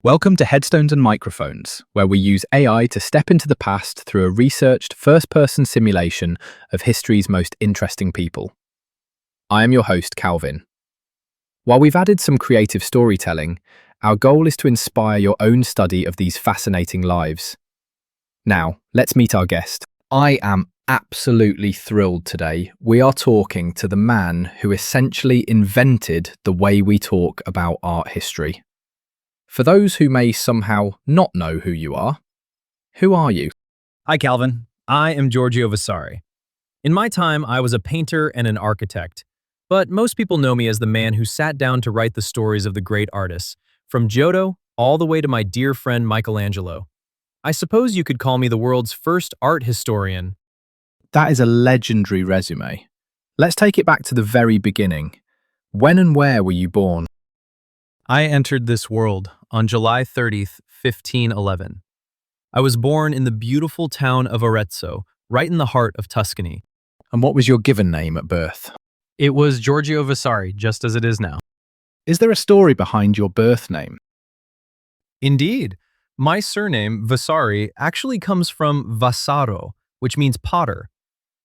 Welcome to Headstones and Microphones, where we use AI to step into the past through a researched first-person simulation of history's most interesting people. I am your host, Calvin. While we've added some creative storytelling, our goal is to inspire your own study of these fascinating lives. Now, let's meet our guest. I am absolutely thrilled today. We are talking to the man who essentially invented the way we talk about art history. For those who may somehow not know who you are you? Hi, Calvin. I am Giorgio Vasari. In my time, I was a painter and an architect, but most people know me as the man who sat down to write the stories of the great artists, from Giotto all the way to my dear friend Michelangelo. I suppose you could call me the world's first art historian. That is a legendary resume. Let's take it back to the very beginning. When and where were you born? I entered this world on July 30th, 1511. I was born in the beautiful town of Arezzo, right in the heart of Tuscany. And what was your given name at birth? It was Giorgio Vasari, just as it is now. Is there a story behind your birth name? Indeed. My surname, Vasari, actually comes from Vasaro, which means potter.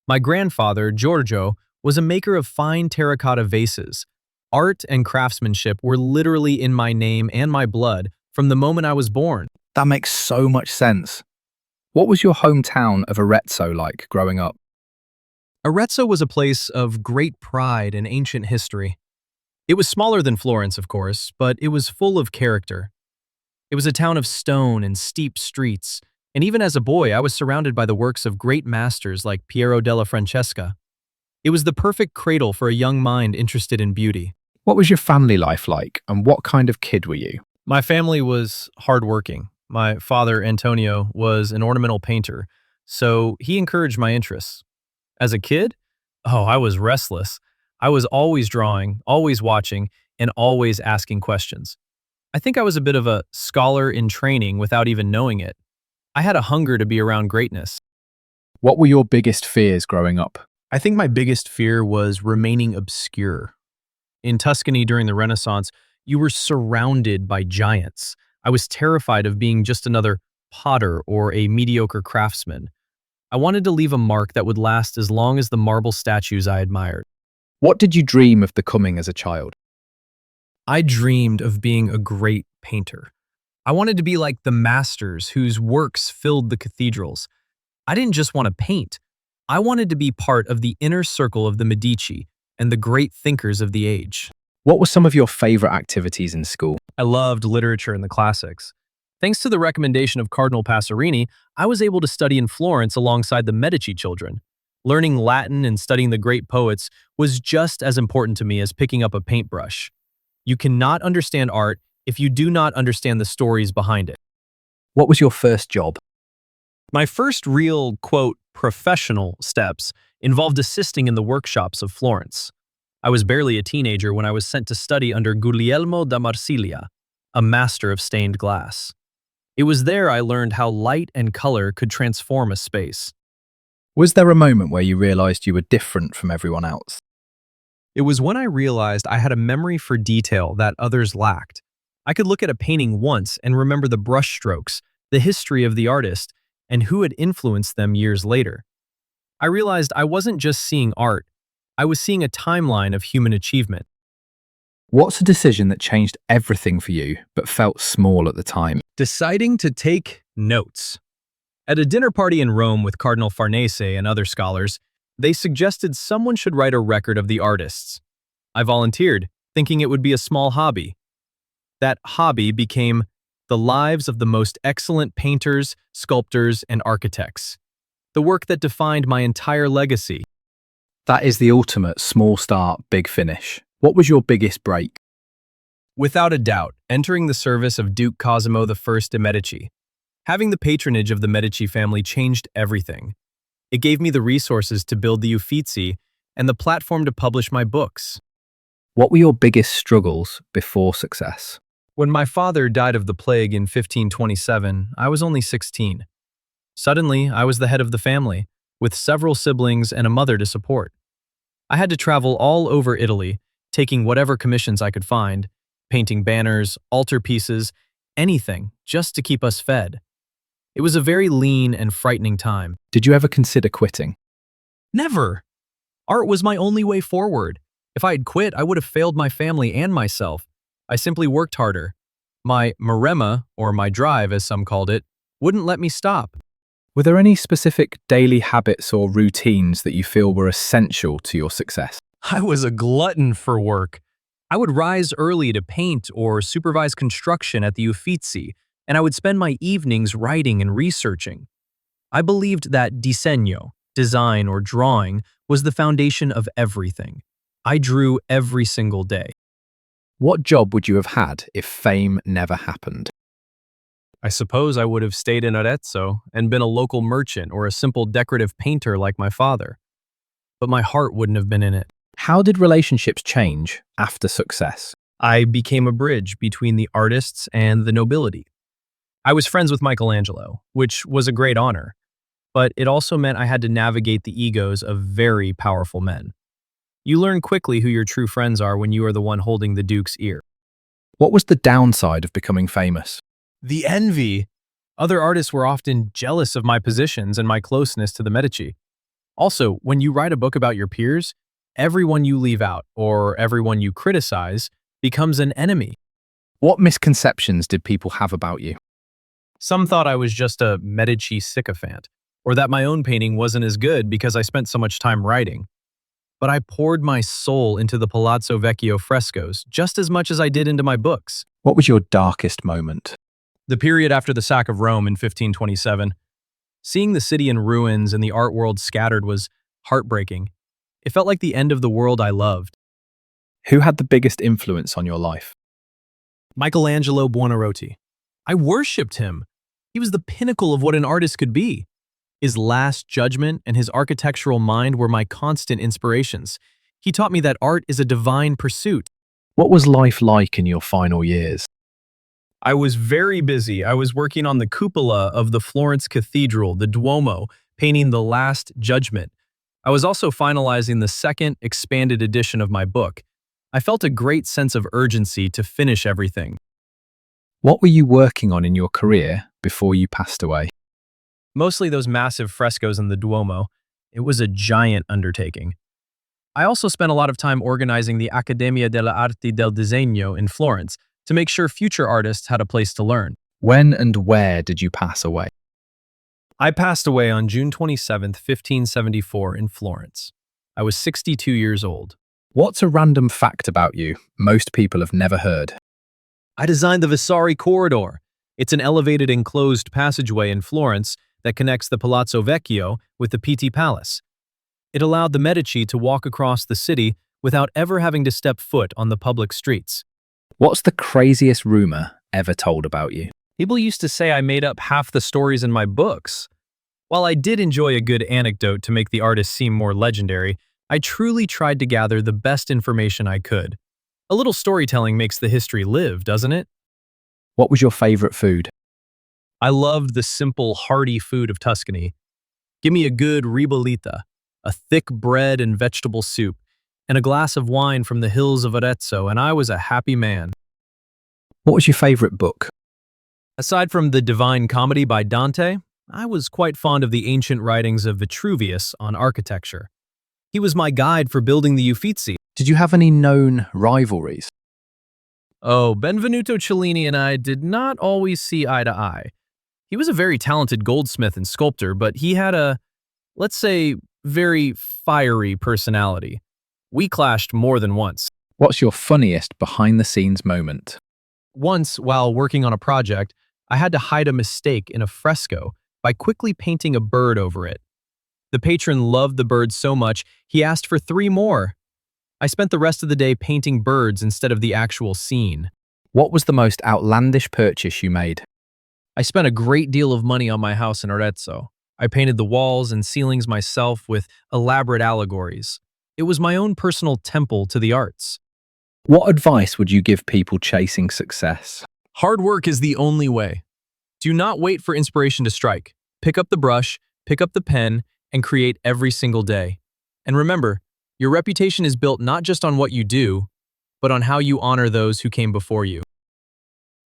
My grandfather, Giorgio, was a maker of fine terracotta vases. Art and craftsmanship were literally in my name and my blood from the moment I was born. That makes so much sense. What was your hometown of Arezzo like growing up? Arezzo was a place of great pride and ancient history. It was smaller than Florence, of course, but it was full of character. It was a town of stone and steep streets, and even as a boy, I was surrounded by the works of great masters like Piero della Francesca. It was the perfect cradle for a young mind interested in beauty. What was your family life like, and what kind of kid were you? My family was hardworking. My father, Antonio, was an ornamental painter, so he encouraged my interests. As a kid, I was restless. I was always drawing, always watching, and always asking questions. I think I was a bit of a scholar in training without even knowing it. I had a hunger to be around greatness. What were your biggest fears growing up? I think my biggest fear was remaining obscure. In Tuscany during the Renaissance, you were surrounded by giants. I was terrified of being just another potter or a mediocre craftsman. I wanted to leave a mark that would last as long as the marble statues I admired. What did you dream of becoming as a child? I dreamed of being a great painter. I wanted to be like the masters whose works filled the cathedrals. I didn't just want to paint. I wanted to be part of the inner circle of the Medici and the great thinkers of the age. What were some of your favorite activities in school? I loved literature and the classics. Thanks to the recommendation of Cardinal Passerini, I was able to study in Florence alongside the Medici children. Learning Latin and studying the great poets was just as important to me as picking up a paintbrush. You cannot understand art if you do not understand the stories behind it. What was your first job? My first real, quote, professional steps involved assisting in the workshops of Florence. I was barely a teenager when I was sent to study under Guglielmo da Marsiglia, a master of stained glass. It was there I learned how light and color could transform a space. Was there a moment where you realized you were different from everyone else? It was when I realized I had a memory for detail that others lacked. I could look at a painting once and remember the brushstrokes, the history of the artist, and who had influenced them years later. I realized I wasn't just seeing art, I was seeing a timeline of human achievement. What's a decision that changed everything for you but felt small at the time? Deciding to take notes. At a dinner party in Rome with Cardinal Farnese and other scholars, they suggested someone should write a record of the artists. I volunteered, thinking it would be a small hobby. That hobby became the lives of the most excellent painters, sculptors, and architects. The work that defined my entire legacy. That is the ultimate small start, big finish. What was your biggest break? Without a doubt, entering the service of Duke Cosimo I de' Medici. Having the patronage of the Medici family changed everything. It gave me the resources to build the Uffizi and the platform to publish my books. What were your biggest struggles before success? When my father died of the plague in 1527, I was only 16. Suddenly, I was the head of the family, with several siblings and a mother to support. I had to travel all over Italy, taking whatever commissions I could find, painting banners, altarpieces, anything, just to keep us fed. It was a very lean and frightening time. Did you ever consider quitting? Never! Art was my only way forward. If I had quit, I would have failed my family and myself. I simply worked harder. My maremma, or my drive as some called it, wouldn't let me stop. Were there any specific daily habits or routines that you feel were essential to your success? I was a glutton for work. I would rise early to paint or supervise construction at the Uffizi, and I would spend my evenings writing and researching. I believed that disegno, design or drawing, was the foundation of everything. I drew every single day. What job would you have had if fame never happened? I suppose I would have stayed in Arezzo and been a local merchant or a simple decorative painter like my father. But my heart wouldn't have been in it. How did relationships change after success? I became a bridge between the artists and the nobility. I was friends with Michelangelo, which was a great honor, but it also meant I had to navigate the egos of very powerful men. You learn quickly who your true friends are when you are the one holding the Duke's ear. What was the downside of becoming famous? The envy. Other artists were often jealous of my positions and my closeness to the Medici. Also, when you write a book about your peers, everyone you leave out, or everyone you criticize, becomes an enemy. What misconceptions did people have about you? Some thought I was just a Medici sycophant, or that my own painting wasn't as good because I spent so much time writing. But I poured my soul into the Palazzo Vecchio frescoes just as much as I did into my books. What was your darkest moment? The period after the sack of Rome in 1527. Seeing the city in ruins and the art world scattered was heartbreaking. It felt like the end of the world I loved. Who had the biggest influence on your life? Michelangelo Buonarroti. I worshipped him. He was the pinnacle of what an artist could be. His Last Judgment and his architectural mind were my constant inspirations. He taught me that art is a divine pursuit. What was life like in your final years? I was very busy. I was working on the cupola of the Florence Cathedral, the Duomo, painting the Last Judgment. I was also finalizing the second expanded edition of my book. I felt a great sense of urgency to finish everything. What were you working on in your career before you passed away? Mostly those massive frescoes in the Duomo. It was a giant undertaking. I also spent a lot of time organizing the Accademia delle Arti del Disegno in Florence to make sure future artists had a place to learn. When and where did you pass away? I passed away on June 27, 1574 in Florence. I was 62 years old. What's a random fact about you most people have never heard? I designed the Vasari corridor. It's an elevated enclosed passageway in Florence that connects the Palazzo Vecchio with the Pitti Palace. It allowed the Medici to walk across the city without ever having to step foot on the public streets. What's the craziest rumor ever told about you? People used to say I made up half the stories in my books. While I did enjoy a good anecdote to make the artist seem more legendary, I truly tried to gather the best information I could. A little storytelling makes the history live, doesn't it? What was your favorite food? I loved the simple, hearty food of Tuscany. Give me a good ribollita, a thick bread and vegetable soup, and a glass of wine from the hills of Arezzo, and I was a happy man. What was your favorite book? Aside from the Divine Comedy by Dante, I was quite fond of the ancient writings of Vitruvius on architecture. He was my guide for building the Uffizi. Did you have any known rivalries? Oh, Benvenuto Cellini and I did not always see eye to eye. He was a very talented goldsmith and sculptor, but he had a, let's say, very fiery personality. We clashed more than once. What's your funniest behind-the-scenes moment? Once, while working on a project, I had to hide a mistake in a fresco by quickly painting a bird over it. The patron loved the bird so much, he asked for 3 more. I spent the rest of the day painting birds instead of the actual scene. What was the most outlandish purchase you made? I spent a great deal of money on my house in Arezzo. I painted the walls and ceilings myself with elaborate allegories. It was my own personal temple to the arts. What advice would you give people chasing success? Hard work is the only way. Do not wait for inspiration to strike. Pick up the brush, pick up the pen, and create every single day. And remember, your reputation is built not just on what you do, but on how you honor those who came before you.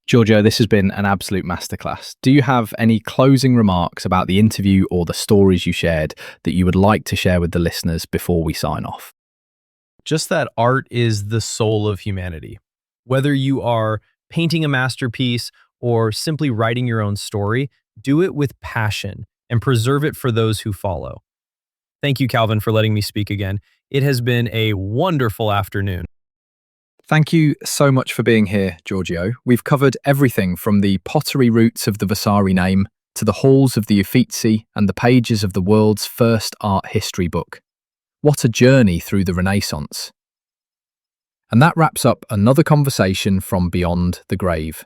Giorgio, this has been an absolute masterclass. Do you have any closing remarks about the interview or the stories you shared that you would like to share with the listeners before we sign off? Just that art is the soul of humanity. Whether you are painting a masterpiece or simply writing your own story, do it with passion and preserve it for those who follow. Thank you, Calvin, for letting me speak again. It has been a wonderful afternoon. Thank you so much for being here, Giorgio. We've covered everything from the pottery roots of the Vasari name to the halls of the Uffizi and the pages of the world's first art history book. What a journey through the Renaissance. And that wraps up another conversation from Beyond the Grave.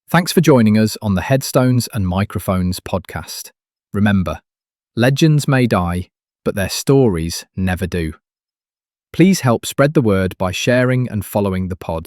Thanks for joining us on the Headstones and Microphones podcast. Remember, legends may die, but their stories never do. Please help spread the word by sharing and following the pod.